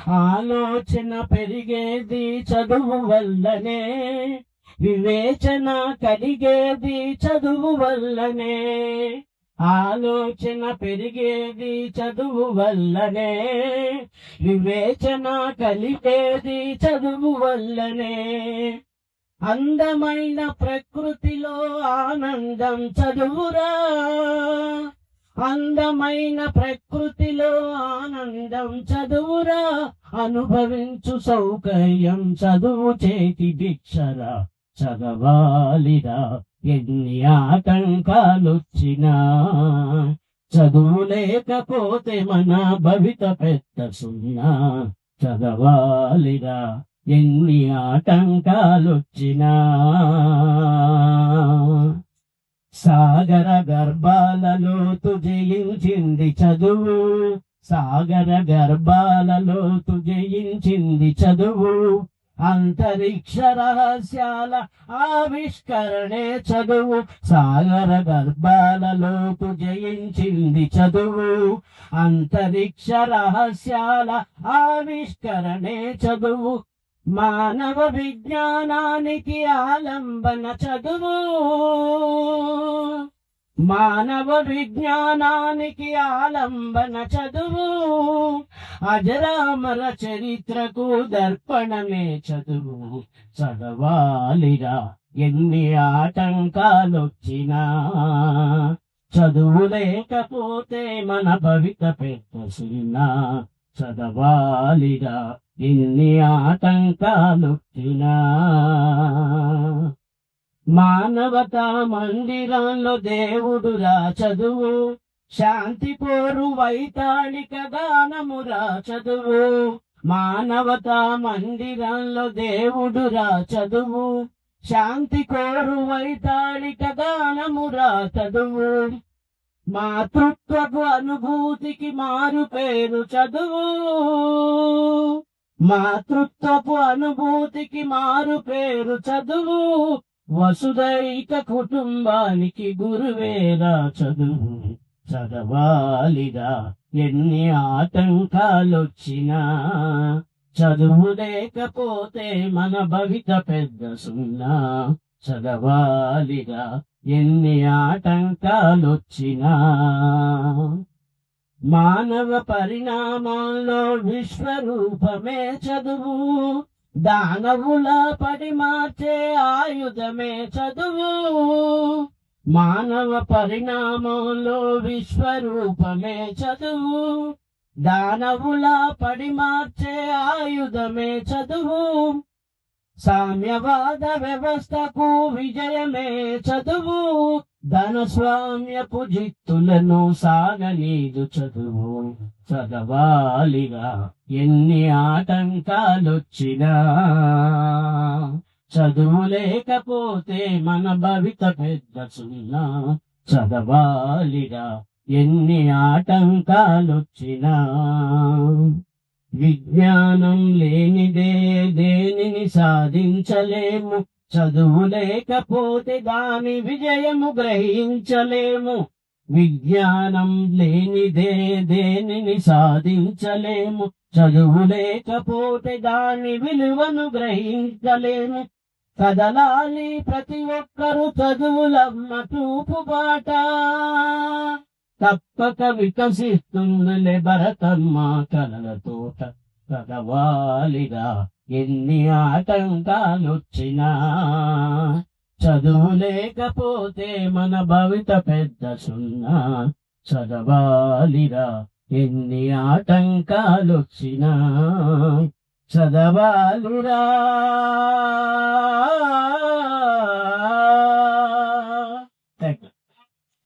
ఆలోచన పెరిగేది చదువు వల్లనే, వివేచన కలిగేది చదువు వల్లనే. ఆలోచన పెరిగేది చదువు వల్లనే, వివేచన కలిగేది చదువు వల్లనే. అందమైన ప్రకృతిలో ఆనందం చదువురా, అందమైన ప్రకృతిలో ఆనందం చదువురా. అనుభవించు సౌకర్యం చదువు చేతి భిక్షరా. చదవాలిరా ఎన్ని ఆటంకాలొచ్చినా, చదువు లేకపోతే మన భవిత పెద్ద సున్నా. చదవాలిరా ఎన్ని ఆటంకాలొచ్చినా. సాగర గర్భాలలోతు జయించింది చదువు, సాగర గర్భాలలోతు జయించింది చదువు. అంతరిక్ష రహస్యాల ఆవిష్కరణే చదువు, సాగర గర్భాలలోతు జయించింది చదువు. అంతరిక్ష రహస్యాల ఆవిష్కరణే చదువు. మానవ విజ్ఞానానికి ఆలంబన చదువు, మానవ విజ్ఞానానికి ఆలంబన చదువు. అజరామర చరిత్రకు దర్పణమే చదువు. చదవాలిరా ఎన్ని ఆటంకాలొచ్చినా, చదువు లేకపోతే మన భవిత పెద్ద సున్నా. చదవాలిరా ఎన్ని ఆటంకాలొచ్చినా. మానవతా మందిరంలో దేవుడురా చదువు, శాంతి కోరు వైతాళిక గానమురా చదువు. మానవతా మందిరంలో దేవుడురా చదువు, శాంతి కోరు వైతాళిక గానమురా చదువు. మాతృత్వపు అనుభూతికి మారు పేరు చదువు, మాతృత్వపు అనుభూతికి మారు పేరు చదువు. వసుదైక కుటుంబానికి గురువేరా చదువు. చదవాలిరా ఎన్ని ఆటంకాలొచ్చినా, చదువు లేకపోతే మన భవిత పెద్ద సున్నా. చదవాలిరా ఎన్ని ఆటంకాలొచ్చినా. మానవ పరిణామంలో విశ్వరూపమే చదువు, దానవుల పడి మార్చే ఆయుధమే చదువు. మానవ పరిణామంలో విశ్వరూపమే చదువు, దానవుల పడి మార్చే ఆయుధమే చదువు. సామ్యవాద వ్యవస్థకు విజయమే చదువు, ధనస్వామ్యపు జిత్తులను సాగనీదు చదువు. చదవాలిరా ఎన్ని ఆటంకాలొచ్చినా, చదువు లేకపోతే మన భవిత పెద్ద సున్నా. చదవాలిరా ఎన్ని ఆటంకాలొచ్చినా. విజ్ఞానం లేనిదే దేనిని సాధించలేము, చదువు లేకపోతే దాని విజయము గ్రహించలేము. విజ్ఞానం లేనిదే దేనిని సాధించలేము, చదువు లేకపోతే దాని విలువను గ్రహించలేము. కదలాలి ప్రతి ఒక్కరు చదువులమ్మ చూపు బాట, తప్పక వికసిస్తుందిలే భరతమ్మ కలల తోట. చదవాలిరా ఎన్ని ఆటంకాలొచ్చినా, చదువు లేకపోతే మన భవిత పెద్ద సున్నా. చదవాలిరా ఎన్ని ఆటంకాలొచ్చినా. చదవాలిరా